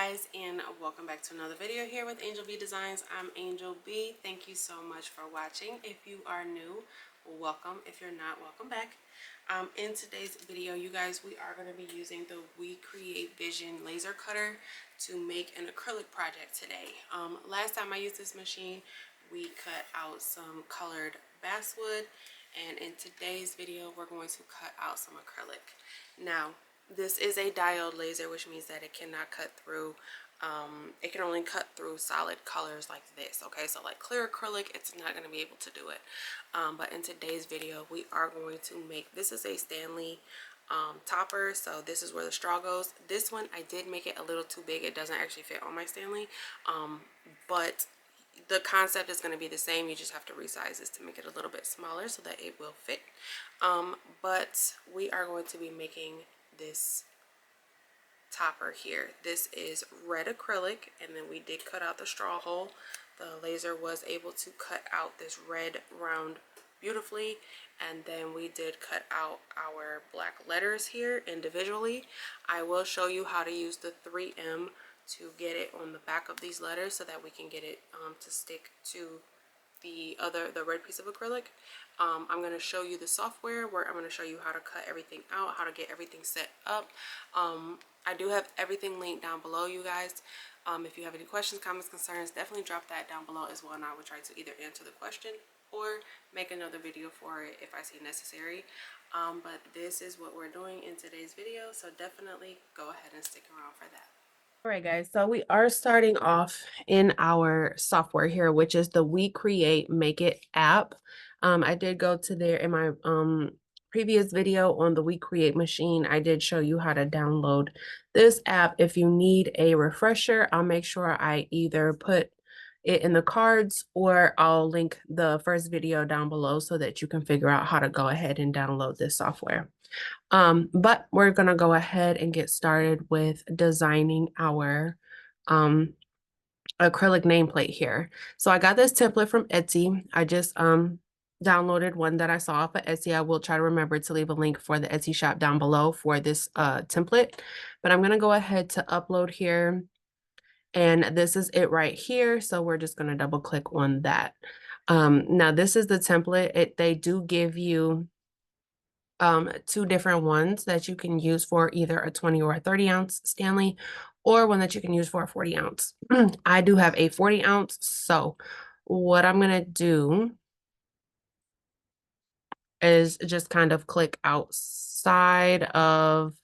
guys, and welcome back to another video here with Angel B Designs. I'm Angel B. Thank you so much for watching. If you are new, welcome. If you're not, welcome back. In today's video, you guys, we are going to be using the WeCreat Vision Laser Cutter to make an acrylic project today. Last time I used this machine, we cut out some colored basswood, and in today's video, we're going to cut out some acrylic. Now, this is a diode laser, which means that it cannot cut through, it can only cut through solid colors like this, okay? So like clear acrylic, it's not going to be able to do it. But in today's video, we are going to make, this is a Stanley topper, so this is where the straw goes. This one, I did make it a little too big. It doesn't actually fit on my Stanley, but the concept is going to be the same. You just have to resize this to make it a little bit smaller so that it will fit. But we are going to be making this topper here. This is red acrylic, and then we did cut out the straw hole. The laser was able to cut out this red round beautifully, and then we did cut out our black letters here individually. I will show you how to use the 3M to get it on the back of these letters so that we can get it to stick to the red piece of acrylic. I'm going to show you the software where I'm going to show you how to cut everything out, how to get everything set up. I do have everything linked down below, you guys. If you have any questions, comments, concerns, definitely drop that down below as well, and I will try to either answer the question or make another video for it if I see necessary. But this is what we're doing in today's video, so definitely go ahead and stick around for that. All right, guys, so we are starting off in our software here, which is the WeCreat Make It app. I did go to there in my previous video on the WeCreat machine. I did show you how to download this app. If you need a refresher, I'll make sure I either put it in the cards or I'll link the first video down below so that you can figure out how to go ahead and download this software. But we're gonna go ahead and get started with designing our acrylic nameplate here. So I got this template from Etsy. I just downloaded one that I saw off of Etsy. I will try to remember to leave a link for the Etsy shop down below for this template. But I'm gonna go ahead to upload here, and this is it right here. So we're just gonna double click on that. Now this is the template. They do give you two different ones that you can use for either a 20 or a 30 ounce Stanley, or one that you can use for a 40 ounce. I do have a 40 ounce. So what I'm going to do is just kind of click outside of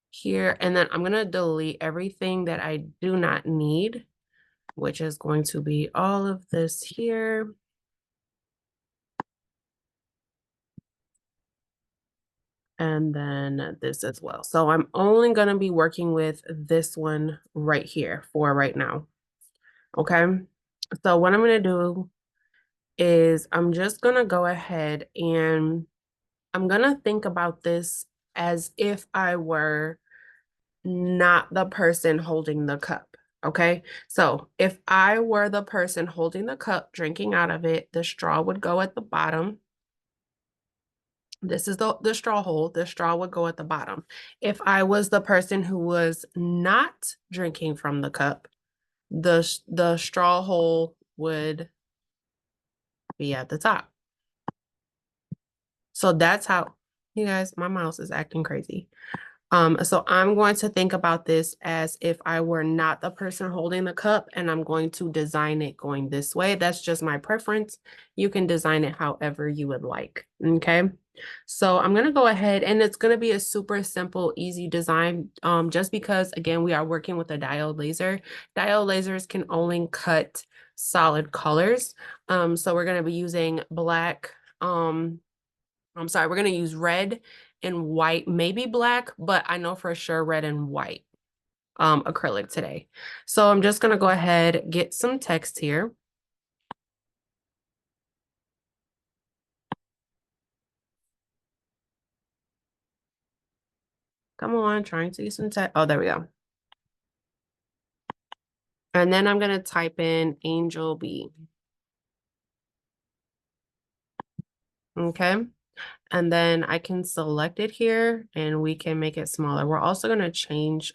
here, and then I'm going to delete everything that I do not need, which is going to be all of this here. And then this as well. So I'm only going to be working with this one right here for right now. Okay. So what I'm going to do is I'm just going to go ahead and I'm going to think about this as if I were not the person holding the cup. Okay. So if I were the person holding the cup, drinking out of it, the straw would go at the bottom. This is the straw hole. The straw would go at the bottom. If I was the person who was not drinking from the cup, the straw hole would be at the top. So that's how, you guys, my mouse is acting crazy. So I'm going to think about this as if I were not the person holding the cup, and I'm going to design it going this way. That's just my preference. You can design it however you would like. Okay. So I'm going to go ahead, and it's going to be a super simple, easy design. Just because, again, we are working with a diode laser. Diode lasers can only cut solid colors. So we're going to be using black, we're going to use red and white, maybe black, but I know for sure red and white acrylic today. So I'm just going to go ahead, get some text here. Come on, trying to get some text. Oh, there we go. And then I'm going to type in Angel B. Okay. And then I can select it here and we can make it smaller. We're also going to change,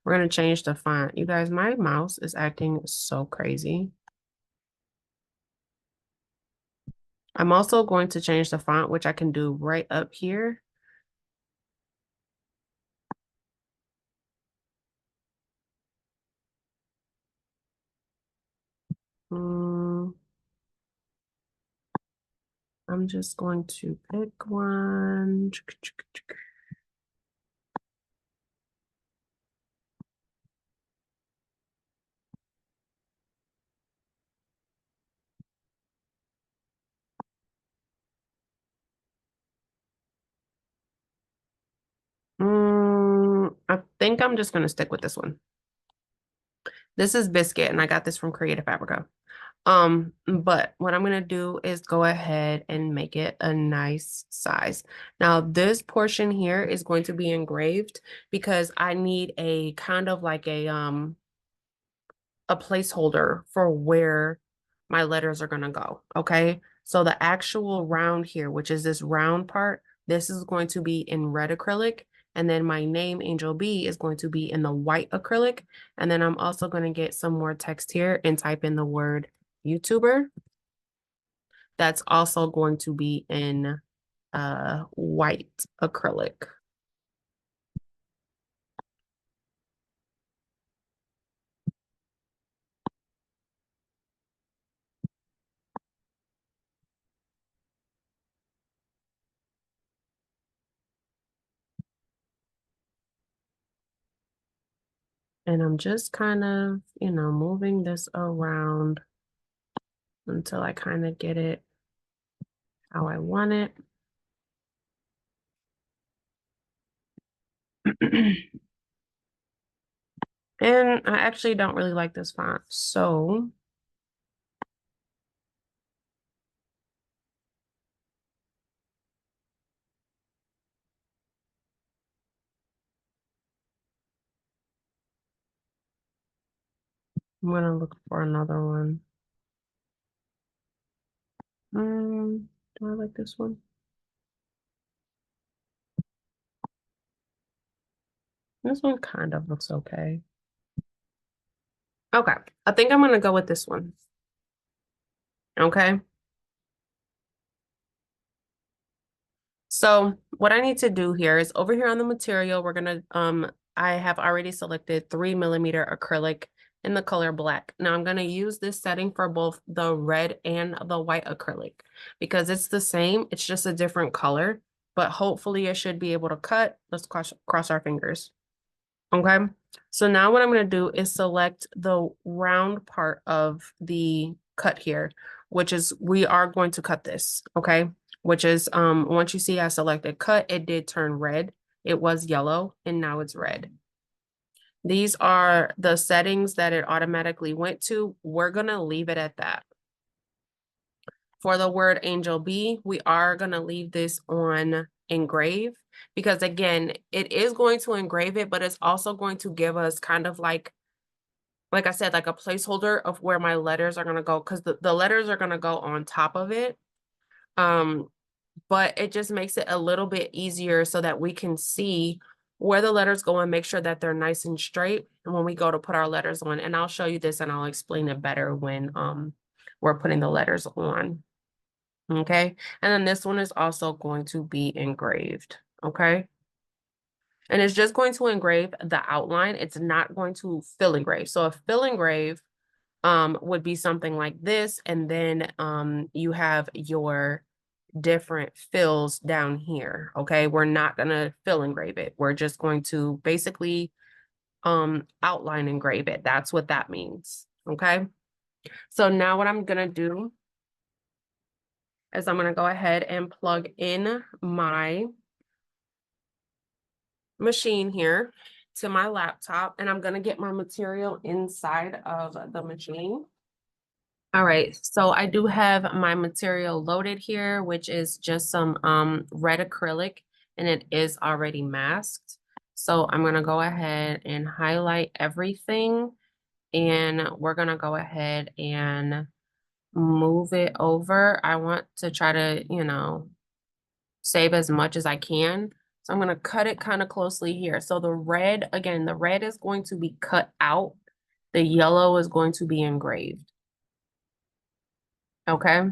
we're We're going to change the font. You guys, my mouse is acting so crazy. I'm also going to change the font, which I can do right up here. I'm just going to pick one. I think I'm just going to stick with this one. This is Biscuit, and I got this from Creative Fabrica. But what I'm going to do is go ahead and make it a nice size. Now, this portion here is going to be engraved because I need a kind of like a placeholder for where my letters are going to go. Okay. So the actual round here, which is this round part, this is going to be in red acrylic. And then my name, Angel B, is going to be in the white acrylic. And then I'm also going to get some more text here and type in the word YouTuber. That's also going to be in white acrylic. And I'm just kind of, moving this around until I kind of get it how I want it. And I actually don't really like this font, so I'm gonna look for another one. Do I like this one? This one kind of looks okay. Okay, I think I'm gonna go with this one. Okay. So what I need to do here is over here on the material, we're gonna, I have already selected 3mm acrylic in the color black. Now I'm gonna use this setting for both the red and the white acrylic because it's the same, it's just a different color, but hopefully I should be able to cut. Let's cross our fingers. Okay, so now what I'm gonna do is select the round part of the cut here, which is, we are going to cut this, okay? Which is, once you see I selected cut, it did turn red. It was yellow and now it's red. These are the settings that it automatically went to. We're gonna leave it at that. For the word Angel B, we are gonna leave this on engrave because again, it is going to engrave it, but it's also going to give us kind of like I said, like a placeholder of where my letters are gonna go, because the letters are gonna go on top of it. But it just makes it a little bit easier so that we can see where the letters go and make sure that they're nice and straight when we go to put our letters on. And I'll show you this and I'll explain it better when we're putting the letters on. Okay, and then this one is also going to be engraved. Okay, and it's just going to engrave the outline. It's not going to fill engrave. So a fill engrave would be something like this, and then you have your different fills down here. Okay, we're not gonna fill engrave it. We're just going to basically outline engrave it. That's what that means. Okay, so now what I'm gonna do is I'm gonna go ahead and plug in my machine here to my laptop, and I'm gonna get my material inside of the machine. All right, so I do have my material loaded here, which is just some red acrylic, and it is already masked. So I'm gonna go ahead and highlight everything, and we're gonna go ahead and move it over. I want to try to, save as much as I can. So I'm going to cut it kind of closely here. So the red, again, the red is going to be cut out. The yellow is going to be engraved. Okay.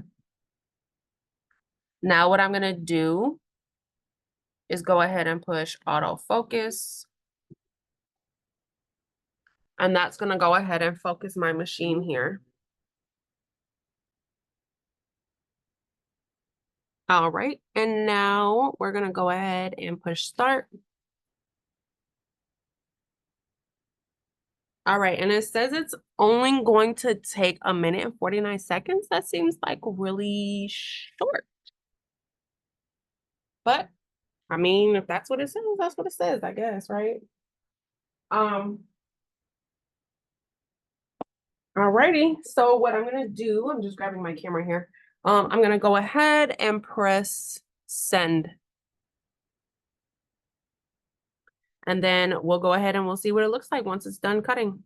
Now what I'm going to do is go ahead and push autofocus. And that's going to go ahead and focus my machine here. All right. And now we're going to go ahead and push start. All right. And it says it's only going to take 1 minute and 49 seconds. That seems like really short. But I mean, if that's what it says, that's what it says, I guess, right? Alrighty. So what I'm gonna do, I'm just grabbing my camera here. I'm gonna go ahead and press send. And then we'll go ahead and we'll see what it looks like once it's done cutting.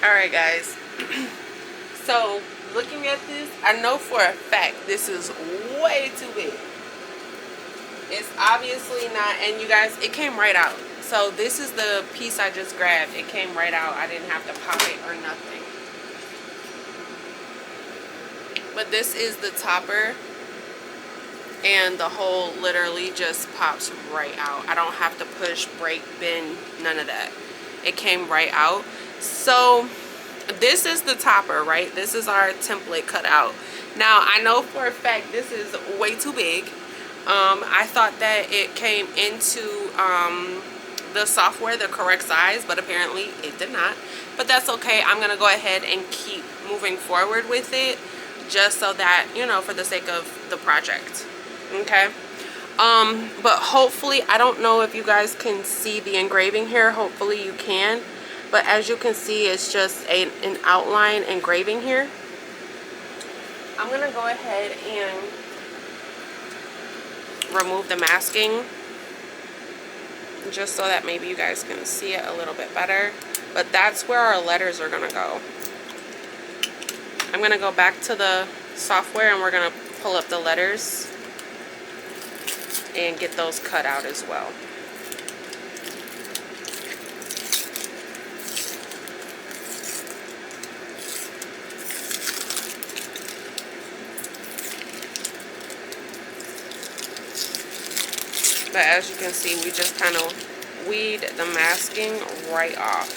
All right, guys. So looking at this, I know for a fact this is way too big. It's obviously not, and you guys, it came right out. So this is the piece I just grabbed. It came right out. I didn't have to pop it or nothing. But this is the topper, and the hole literally just pops right out. I don't have to push, break, bend, none of that. It came right out. So this is the topper, right? This is our template cut out. Now I know for a fact this is way too big. I thought that it came into the software the correct size, but apparently it did not. But that's okay. I'm gonna go ahead and keep moving forward with it, just so that, you know, for the sake of the project. Okay. But hopefully, I don't know if you guys can see the engraving here. Hopefully you can. But as you can see, it's just an outline engraving here. I'm gonna go ahead and remove the masking, just so that maybe you guys can see it a little bit better. But that's where our letters are gonna go. I'm gonna go back to the software and we're gonna pull up the letters and get those cut out as well. But as you can see, we just kind of weed the masking right off.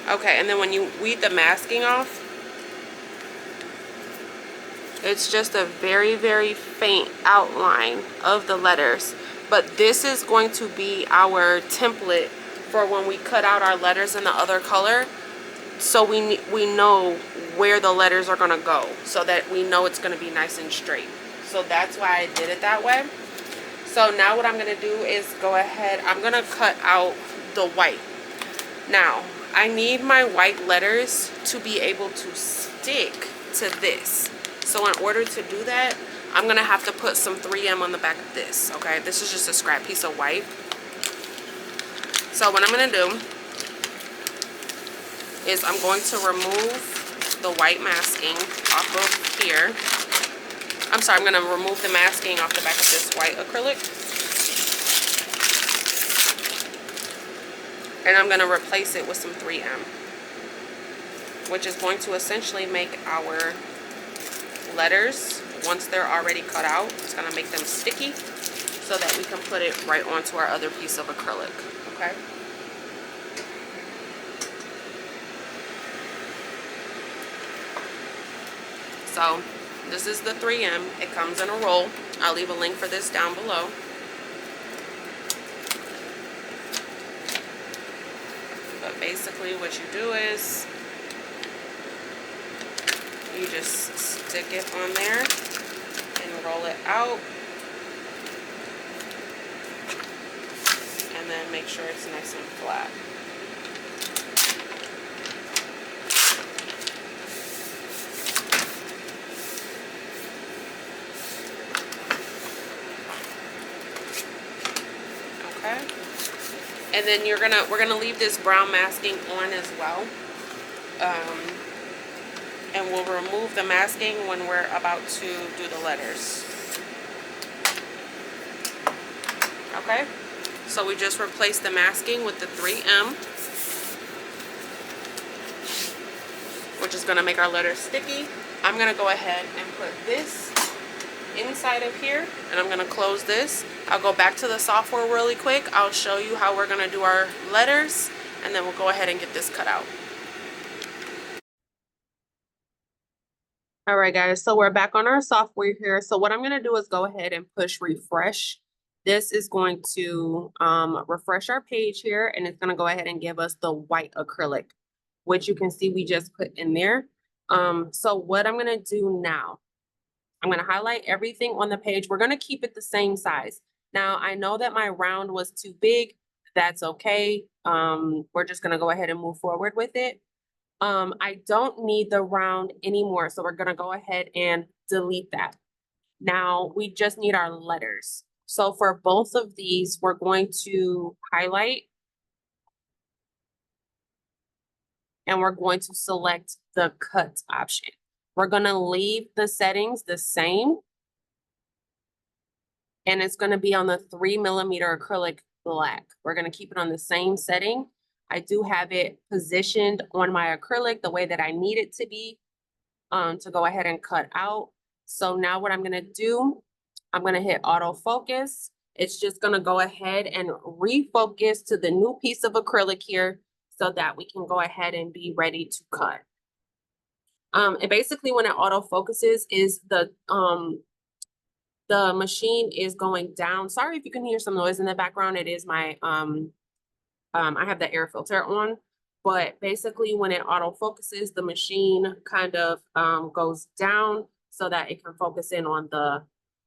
Okay, and then when you weed the masking off, it's just a very, very faint outline of the letters. But this is going to be our template for when we cut out our letters in the other color. So we know where the letters are going to go, so that we know it's going to be nice and straight. So that's why I did it that way. So now what I'm going to do is go ahead. I'm going to cut out the white. Now, I need my white letters to be able to stick to this. So in order to do that, I'm gonna have to put some 3M on the back of this, okay? This is just a scrap piece of white. So what I'm gonna do is I'm going to remove the white masking off of here. I'm sorry, I'm gonna remove the masking off the back of this white acrylic. And I'm gonna replace it with some 3M, which is going to essentially make our letters, once they're already cut out, it's going to make them sticky so that we can put it right onto our other piece of acrylic. Okay. So this is the 3M. It comes in a roll. I'll leave a link for this down below. But basically what you do is you just stick it on there and roll it out. And then make sure it's nice and flat. Okay. And then we're gonna leave this brown masking on as well. And we'll remove the masking when we're about to do the letters. Okay? So we just replaced the masking with the 3M, which is gonna make our letters sticky. I'm gonna go ahead and put this inside of here, and I'm gonna close this. I'll go back to the software really quick. I'll show you how we're gonna do our letters, and then we'll go ahead and get this cut out. All right, guys, so we're back on our software here. So what I'm gonna do is go ahead and push refresh. This is going to refresh our page here, and it's gonna go ahead and give us the white acrylic, which you can see we just put in there. So what I'm gonna do now, I'm gonna highlight everything on the page. We're gonna keep it the same size. Now, I know that my round was too big. That's okay. We're just gonna go ahead and move forward with it. I don't need the round anymore, so we're gonna go ahead and delete that. Now, we just need our letters. So for both of these, we're going to highlight, and we're going to select the cut option. We're gonna leave the settings the same, and it's gonna be on the 3mm acrylic black. We're gonna keep it on the same setting. I do have it positioned on my acrylic the way that I need it to be to go ahead and cut out. So now what I'm gonna do, I'm gonna hit autofocus. It's just gonna go ahead and refocus to the new piece of acrylic here so that we can go ahead and be ready to cut. And basically when it autofocuses is the machine is going down. Sorry if you can hear some noise in the background. It is my, I have the air filter on, but basically when it autofocuses, the machine kind of goes down so that it can focus in on the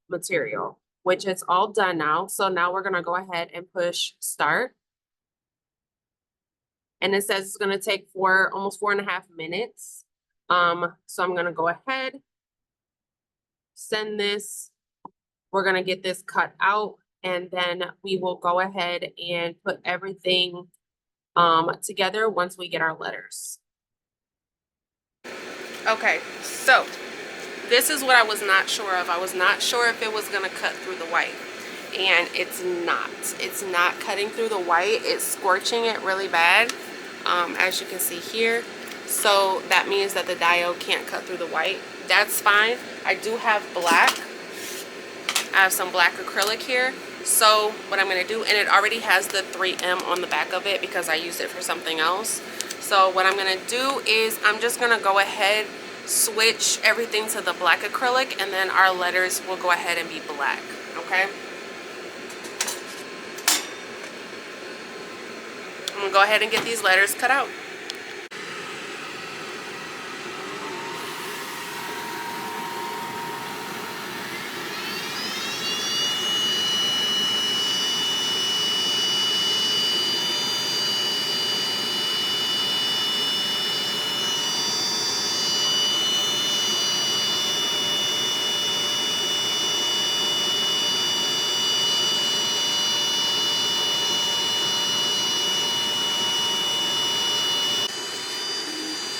material, which it's all done now. So now we're gonna go ahead and push start. And it says it's gonna take almost 4.5 minutes. So I'm gonna go ahead, send this. We're gonna get this cut out, and then we will go ahead and put everything together once we get our letters. Okay, so this is what I was not sure of. I was not sure if it was gonna cut through the white, and it's not. It's not cutting through the white. It's scorching it really bad, as you can see here. So that means that the diode can't cut through the white. That's fine. I do have black. I have some black acrylic here. So what I'm gonna do, and it already has the 3M on the back of it because I used it for something else. So what I'm gonna do is I'm just gonna go ahead, switch everything to the black acrylic, and then our letters will go ahead and be black, okay? I'm gonna go ahead and get these letters cut out.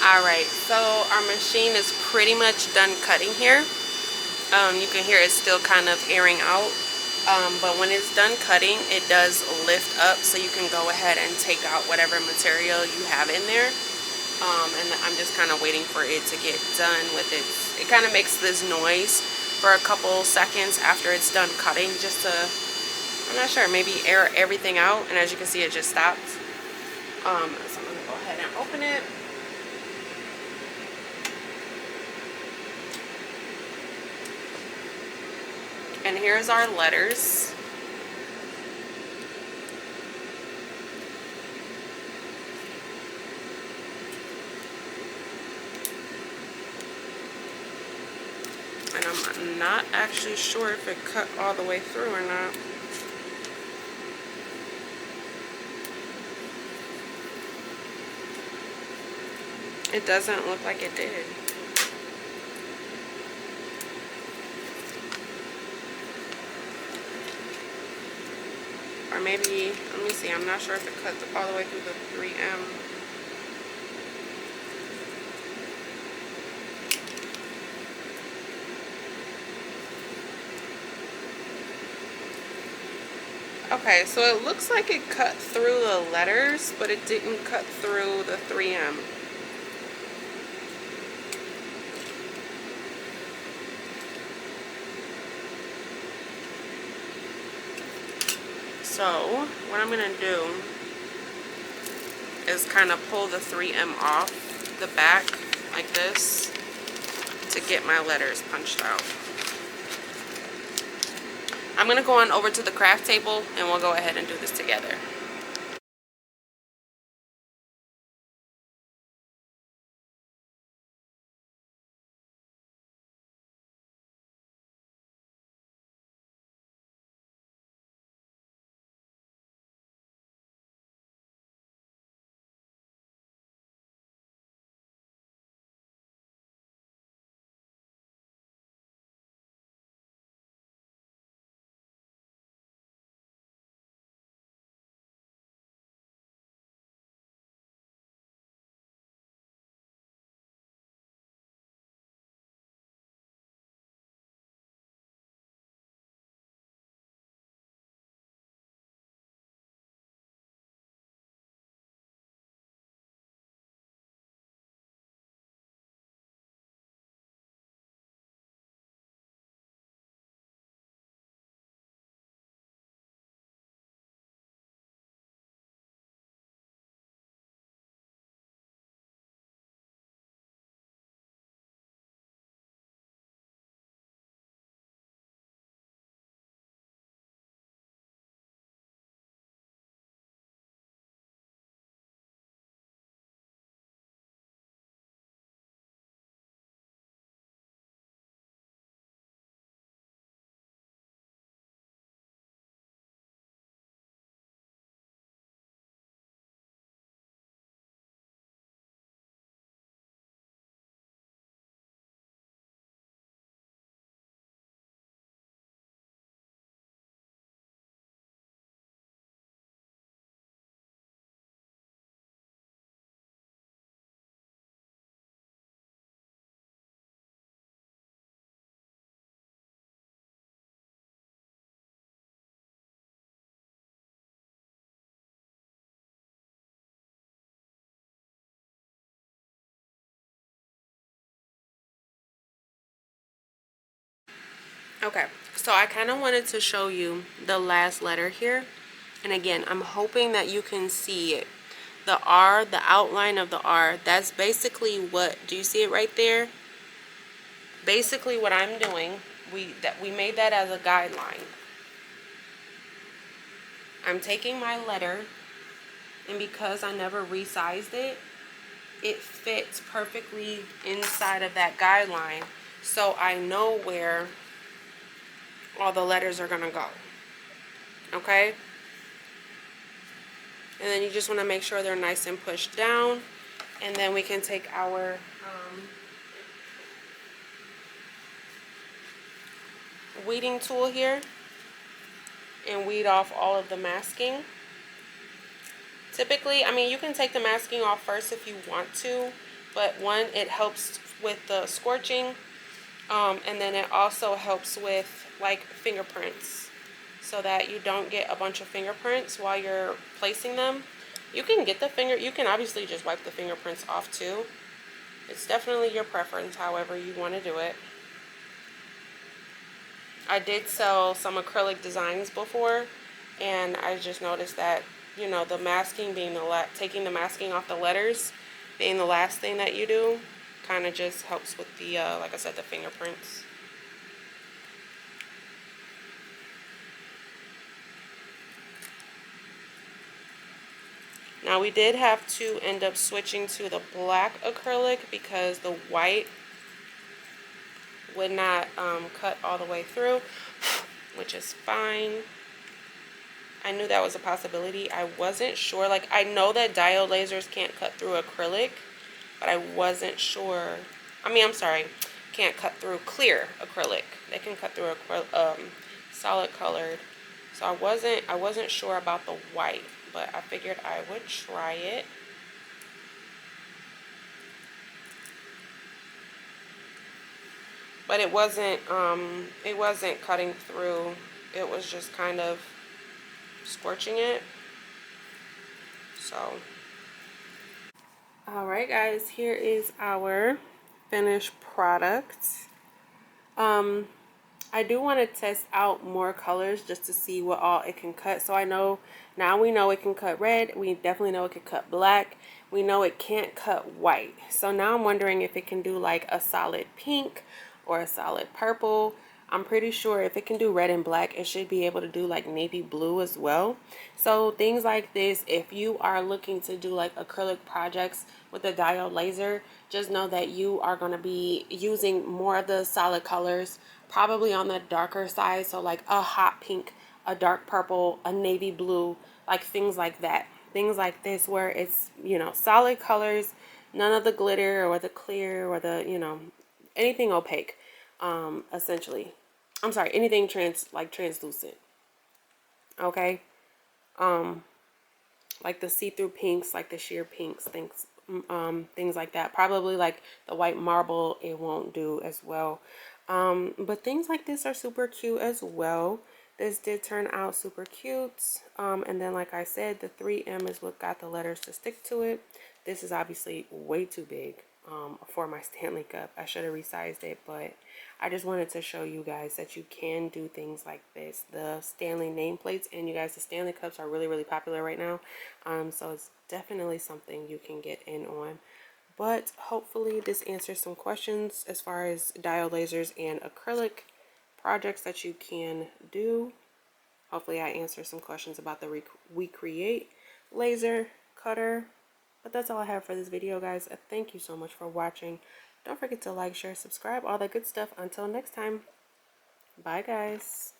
Alright, so our machine is pretty much done cutting here. You can hear it's still kind of airing out. But when it's done cutting, it does lift up so you can go ahead and take out whatever material you have in there. And I'm just kind of waiting for it to get done with it. It kind of makes this noise for a couple seconds after it's done cutting, just to, I'm not sure, maybe air everything out. And as you can see, it just stopped. So I'm going to go ahead and open it. And here's our letters. And I'm not actually sure if it cut all the way through or not. It doesn't look like it did. Or maybe, let me see, I'm not sure if it cut all the way through the 3M. Okay, so it looks like it cut through the letters, but it didn't cut through the 3M. So what I'm gonna do is kind of pull the 3M off the back like this to get my letters punched out. I'm gonna go on over to the craft table and we'll go ahead and do this together. Okay, so I kind of wanted to show you the last letter here. And again, I'm hoping that you can see it. The R, the outline of the R, that's basically what, do you see it right there? Basically what I'm doing, we made that as a guideline. I'm taking my letter, and because I never resized it, it fits perfectly inside of that guideline. So I know where all the letters are gonna go. Okay? And then you just want to make sure they're nice and pushed down, and then we can take our weeding tool here and weed off all of the masking. Typically, I mean, you can take the masking off first if you want to, but one, it helps with the scorching, and then it also helps with like fingerprints, so that you don't get a bunch of fingerprints while you're placing them. You can get the you can obviously just wipe the fingerprints off too. It's definitely your preference, however you want to do it. I did sell some acrylic designs before, and I just noticed that, you know, the masking being taking the masking off the letters being the last thing that you do kind of just helps with the, like I said, the fingerprints. Now we did have to end up switching to the black acrylic because the white would not cut all the way through, which is fine. I knew that was a possibility. I wasn't sure. Like, I know that diode lasers can't cut through acrylic, but I wasn't sure. I mean, I'm sorry, can't cut through clear acrylic. They can cut through solid colored. So I wasn't sure about the white, but I figured I would try it. But it wasn't cutting through. It was just kind of scorching it. So, all right, guys, here is our finished product. I do want to test out more colors just to see what all it can cut. So I know now we know it can cut red. We definitely know it can cut black. We know it can't cut white. So now I'm wondering if it can do like a solid pink or a solid purple. I'm pretty sure if it can do red and black, it should be able to do like navy blue as well. So things like this, if you are looking to do like acrylic projects with a diode laser, just know that you are going to be using more of the solid colors, probably on the darker side. So like a hot pink, a dark purple, a navy blue, like things like that. Things like this where it's, you know, solid colors, none of the glitter or the clear or the, you know, anything opaque. Essentially, I'm sorry, anything translucent. Okay. Like the see-through pinks, like the sheer pinks, things like that. Probably like the white marble, it won't do as well. But things like this are super cute as well. This did turn out super cute. And then like I said, the 3M is what got the letters to stick to it. This is obviously way too big for my Stanley cup. I should have resized it, but I just wanted to show you guys that you can do things like this. The Stanley nameplates, and you guys, the Stanley cups are really, really popular right now. So it's definitely something you can get in on. But hopefully this answers some questions as far as diode lasers and acrylic projects that you can do. Hopefully I answered some questions about the WeCreat Laser Cutter. But that's all I have for this video, guys. Thank you so much for watching. Don't forget to like, share, subscribe, all that good stuff. Until next time, bye, guys.